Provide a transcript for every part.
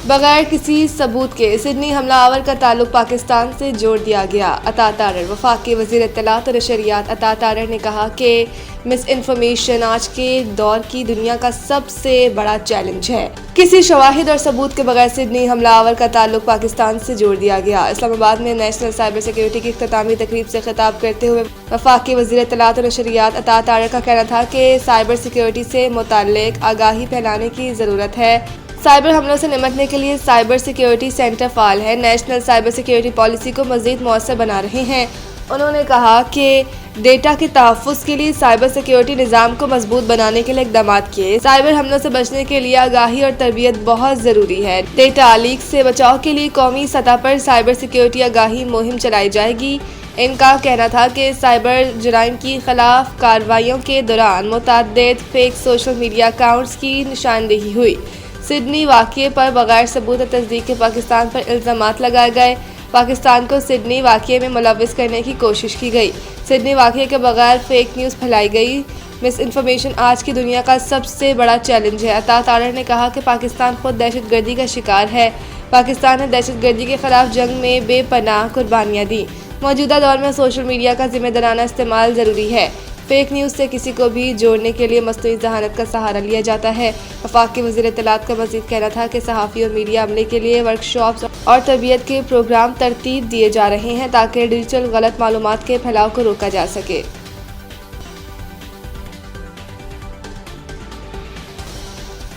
بغیر کسی ثبوت کے سڈنی حملہ آور کا تعلق پاکستان سے جوڑ دیا گیا۔ عطا تارڑ۔ وفاقی وزیر اطلاعات و نشریات عطا تارڑ نے کہا کہ مس انفارمیشن آج کے دور کی دنیا کا سب سے بڑا چیلنج ہے۔ کسی شواہد اور ثبوت کے بغیر سڈنی حملہ آور کا تعلق پاکستان سے جوڑ دیا گیا۔ اسلام آباد میں نیشنل سائبر سیکیورٹی کی اختتامی تقریب سے خطاب کرتے ہوئے وفاقی وزیر اطلاعات و نشریات عطا تارڑ کا کہنا تھا کہ سائبر سیکیورٹی سے متعلق آگاہی پھیلانے کی ضرورت ہے۔ سائبر حملوں سے نمٹنے کے لیے سائبر سیکیورٹی سینٹر فعال ہے، نیشنل سائبر سیکیورٹی پالیسی کو مزید مؤثر بنا رہے ہیں۔ انہوں نے کہا کہ ڈیٹا کے تحفظ کے لیے سائبر سیکیورٹی نظام کو مضبوط بنانے کے لیے اقدامات کیے۔ سائبر حملوں سے بچنے کے لیے آگاہی اور تربیت بہت ضروری ہے۔ ڈیٹا لیک سے بچاؤ کے لیے قومی سطح پر سائبر سیکیورٹی آگاہی مہم چلائی جائے گی۔ ان کا کہنا تھا کہ سائبر جرائم کی خلاف کارروائیوں کے دوران متعدد فیک سوشل میڈیا اکاؤنٹس کی نشاندہی ہوئی۔ سڈنی واقعے پر بغیر ثبوت اور تصدیق کے پاکستان پر الزامات لگائے گئے۔ پاکستان کو سڈنی واقعے میں ملوث کرنے کی کوشش کی گئی۔ سڈنی واقعے کے بغیر فیک نیوز پھیلائی گئی۔ مس انفارمیشن آج کی دنیا کا سب سے بڑا چیلنج ہے۔ عطا تارڑ نے کہا کہ پاکستان خود دہشت گردی کا شکار ہے۔ پاکستان نے دہشت گردی کے خلاف جنگ میں بے پناہ قربانیاں دیں۔ موجودہ دور میں سوشل میڈیا کا ذمہ دارانہ استعمال ضروری ہے۔ فیک نیوز سے کسی کو بھی جوڑنے کے لیے مصنوعی ذہانت کا سہارا لیا جاتا ہے۔ وفاقی وزیر اطلاعات کا مزید کہنا تھا کہ صحافی اور میڈیا عملے کے لیے ورکشاپس اور تربیت کے پروگرام ترتیب دیے جا رہے ہیں تاکہ ڈیجیٹل غلط معلومات کے پھیلاؤ کو روکا جا سکے۔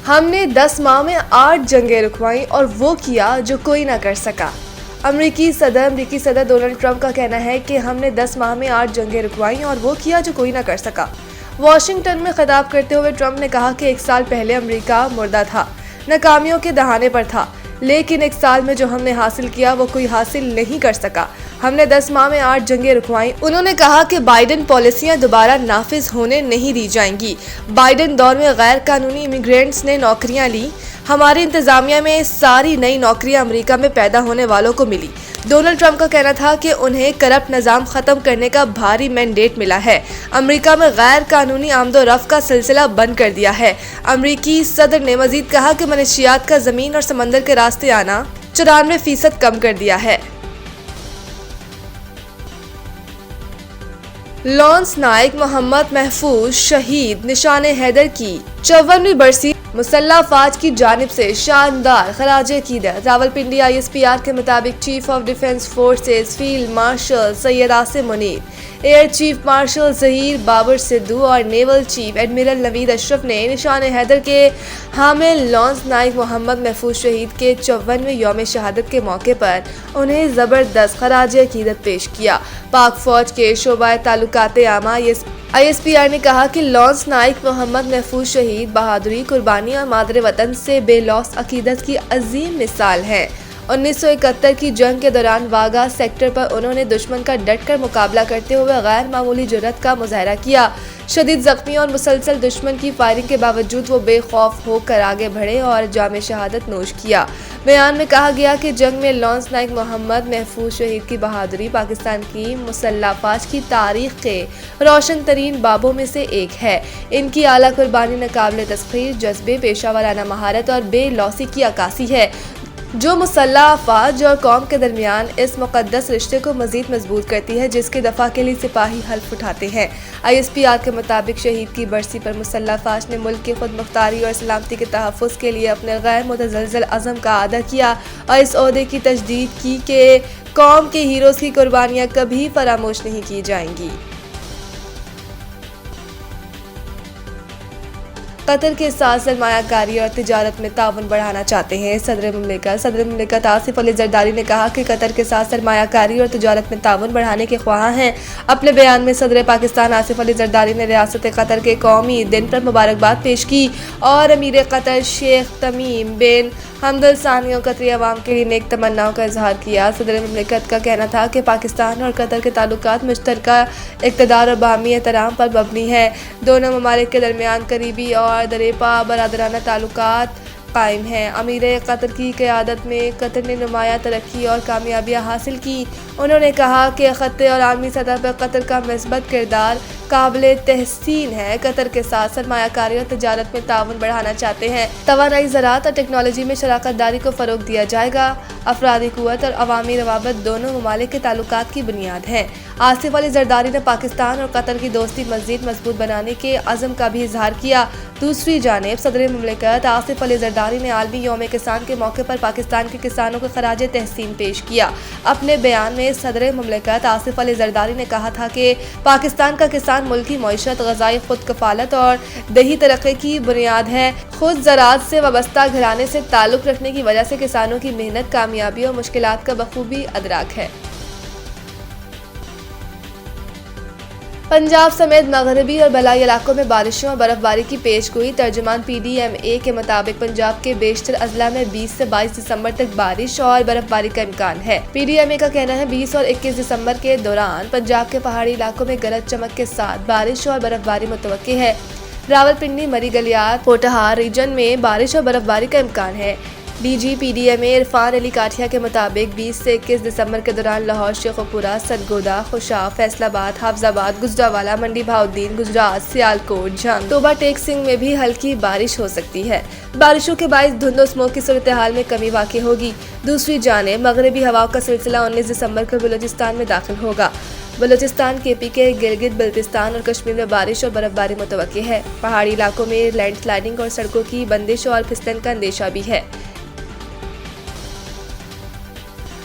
ہم نے 10 ماہ میں 8 جنگیں رکوائیں اور وہ کیا جو کوئی نہ کر سکا۔ امریکی صدر ڈونلڈ ٹرمپ کا کہنا ہے کہ ہم نے 10 ماہ میں 8 جنگیں رکوائیں اور وہ کیا جو کوئی نہ کر سکا۔ واشنگٹن میں خطاب کرتے ہوئے ٹرمپ نے کہا کہ 1 سال پہلے امریکہ مردہ تھا، ناکامیوں کے دہانے پر تھا، لیکن 1 سال میں جو ہم نے حاصل کیا وہ کوئی حاصل نہیں کر سکا۔ ہم نے 10 ماہ میں 8 جنگیں رکوائیں۔ انہوں نے کہا کہ بائیڈن پالیسیاں دوبارہ نافذ ہونے نہیں دی جائیں گی۔ بائیڈن دور میں غیر قانونی امیگرینٹس نے نوکریاں لیں۔ ہماری انتظامیہ میں ساری نئی نوکریاں امریکہ میں پیدا ہونے والوں کو ملی۔ ڈونلڈ ٹرمپ کا کہنا تھا کہ انہیں کرپٹ نظام ختم کرنے کا بھاری مینڈیٹ ملا ہے۔ امریکہ میں غیر قانونی آمد و رفت کا سلسلہ بند کر دیا ہے۔ امریکی صدر نے مزید کہا کہ منشیات کا زمین اور سمندر کے راستے آنا 94% کم کر دیا ہے۔ لانس نائک محمد محفوظ شہید نشان حیدر کی 54ویں برسی مسلح افواج کی جانب سے شاندار خراج عقیدت۔ راولپنڈی ISPR کے مطابق chief of defence forces field marshal Syed Asim Munir, air chief marshal Zaheer Babar Sidhu اور نیول چیف ایڈمرل نوید اشرف نے نشان حیدر کے حامل لانس نائک محمد محفوظ شہید کے 54ویں یوم شہادت کے موقع پر انہیں زبردست خراج عقیدت پیش کیا۔ پاک فوج کے شعبہ تعلقات عامہ ISPR نے کہا کہ لانس نائک محمد محفوظ شہید بہادری، قربانی اور مادر وطن سے بے لوث عقیدت کی عظیم مثال ہے۔ 1971 کی جنگ کے دوران واگا سیکٹر پر انہوں نے دشمن کا ڈٹ کر مقابلہ کرتے ہوئے غیر معمولی جرأت کا مظاہرہ کیا۔ شدید زخمی اور مسلسل دشمن کی فائرنگ کے باوجود وہ بے خوف ہو کر آگے بڑھے اور جام شہادت نوش کیا۔ بیان میں کہا گیا کہ جنگ میں لانس نائک محمد محفوظ شہید کی بہادری پاکستان کی مسلح افواج کی تاریخ کے روشن ترین بابوں میں سے ایک ہے۔ ان کی اعلیٰ قربانی ناقابل تسخیر جذبے، پیشہ ورانہ مہارت اور بے لوثی کی عکاسی ہے، جو مسلح افواج اور قوم کے درمیان اس مقدس رشتے کو مزید مضبوط کرتی ہے جس کے دفاع کے لیے سپاہی حلف اٹھاتے ہیں۔ ISPR کے مطابق شہید کی برسی پر مسلح افواج نے ملک کی خود مختاری اور سلامتی کے تحفظ کے لیے اپنے غیر متزلزل عزم کا اعادہ کیا اور اس عہدے کی تجدید کی کہ قوم کے ہیروز کی قربانیاں کبھی فراموش نہیں کی جائیں گی۔ قطر کے ساتھ سرمایہ کاری اور تجارت میں تعاون بڑھانا چاہتے ہیں۔ صدر مملکت آصف علی زرداری نے کہا کہ قطر کے ساتھ سرمایہ کاری اور تجارت میں تعاون بڑھانے کے خواہاں ہیں۔ اپنے بیان میں صدر پاکستان آصف علی زرداری نے ریاست قطر کے قومی دن پر مبارکباد پیش کی اور امیر قطر شیخ تمیم بن حمد الثانی اور قطری عوام کے لیے نیک تمناؤں کا اظہار کیا۔ صدر مملکت کا کہنا تھا کہ پاکستان اور قطر کے تعلقات مشترکہ اقتدار اور باہمی احترام پر مبنی ہیں۔ دونوں ممالک کے درمیان قریبی اور دریپا برادرانہ تعلقات قائم ہیں۔ امیر قطر کی قیادت میں قطر نے نمایاں ترقی اور کامیابیاں حاصل کی۔ انہوں نے کہا کہ خطے اور عالمی سطح پر قطر کا مثبت کردار قابل تحسین ہے۔ قطر کے ساتھ سرمایہ کاری اور تجارت میں تعاون بڑھانا چاہتے ہیں۔ توانائی، زراعت اور ٹیکنالوجی میں شراکت داری کو فروغ دیا جائے گا۔ افرادی قوت اور عوامی روابط دونوں ممالک کے تعلقات کی بنیاد ہیں۔ آصف علی زرداری نے پاکستان اور قطر کی دوستی مزید مضبوط بنانے کے عزم کا بھی اظہار کیا۔ دوسری جانب صدر مملکت آصف علی زرداری نے عالمی یوم کسان کے موقع پر پاکستان کے کسانوں کو خراج تحسین پیش کیا۔ اپنے بیان میں صدر مملکت آصف علی زرداری نے کہا تھا کہ پاکستان کا کسان ملکی معیشت، غذائی خود کفالت اور دیہی ترقی کی بنیاد ہے۔ خود زراعت سے وابستہ گھرانے سے تعلق رکھنے کی وجہ سے کسانوں کی محنت، کامیابی اور مشکلات کا بخوبی ادراک ہے۔ پنجاب سمیت مغربی اور بالائی علاقوں میں بارشوں اور برف باری کی پیش گوئی۔ ترجمان PDMA کے مطابق پنجاب کے بیشتر اضلاع میں 20 سے 22 دسمبر تک بارش اور برف باری کا امکان ہے۔ PDMA کا کہنا ہے 20 اور 21 دسمبر کے دوران پنجاب کے پہاڑی علاقوں میں گرج چمک کے ساتھ بارش اور برف باری متوقع ہے۔ راولپنڈی، مری گلیات، پوٹھہار ریجن میں بارش اور برف باری کا امکان ہے۔ DG PDMA عرفان علی کاٹھیا کے مطابق 20 سے 21 دسمبر کے دوران لاہور، شیخوپورہ، سرگودا، خوشاب، فیصل آباد، حافظ آباد، گجرانوالہ، منڈی بہاؤالدین، گجرات، سیالکوٹ، جھنگ، توبہ ٹیک سنگھ میں بھی ہلکی بارش ہو سکتی ہے۔ بارشوں کے باعث دھند و اسموگ کی صورتحال میں کمی واقع ہوگی۔ دوسری جانب مغربی ہواؤں کا سلسلہ 19 دسمبر کو بلوچستان میں داخل ہوگا۔ بلوچستان، KP کے گلگت بلتستان اور کشمیر میں بارش اور برف باری متوقع ہے۔ پہاڑی علاقوں میں لینڈ سلائڈنگ اور سڑکوں کی بندش اور پھسلن کا اندیشہ بھی ہے۔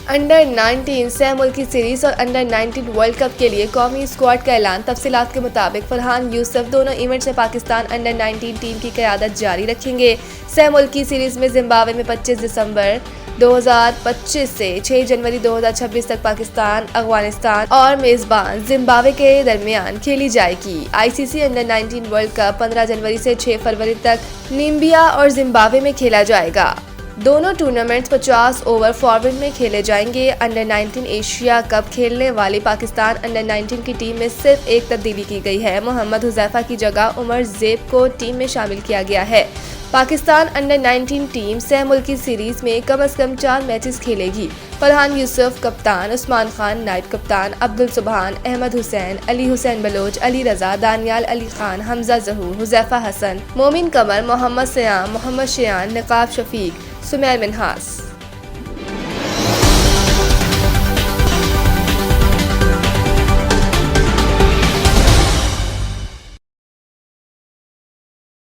انڈر-19 سہ ملکی سیریز اور انڈر-19 ورلڈ کپ کے لیے قومی اسکواڈ کا اعلان۔ تفصیلات کے مطابق فرحان یوسف دونوں ایونٹس میں پاکستان انڈر-19 ٹیم کی قیادت جاری رکھیں گے۔ سہ ملکی سیریز میں زمبابوے میں 25 دسمبر 2025 سے 6 جنوری 2026 تک پاکستان، افغانستان اور میزبان زمبابوے کے درمیان کھیلی جائے گی۔ ICC انڈر-19 ورلڈ کپ 15 جنوری سے 6 فروری تک نامبیا اور زمبابوے میں کھیلا جائے گا۔ دونوں ٹورنامنٹس 50 اوور فارمیٹ میں کھیلے جائیں گے۔ انڈر-19 ایشیا کپ کھیلنے والی پاکستان انڈر-19 کی ٹیم میں صرف ایک تبدیلی کی گئی ہے۔ محمد حذیفہ کی جگہ عمر زیب کو ٹیم میں شامل کیا گیا ہے۔ پاکستان انڈر-19 ٹیم سہ ملکی سیریز میں کم از کم 4 میچز کھیلے گی۔ فرحان یوسف کپتان، عثمان خان نائب کپتان، عبدالسبحان، احمد حسین، علی حسین بلوچ، علی رضا، دانیال علی خان، حمزہ ظہور، حذیفہ حسن، مومن قمر، محمد سیام، محمد شیان، نقاب شفیق، سمیع منہاس۔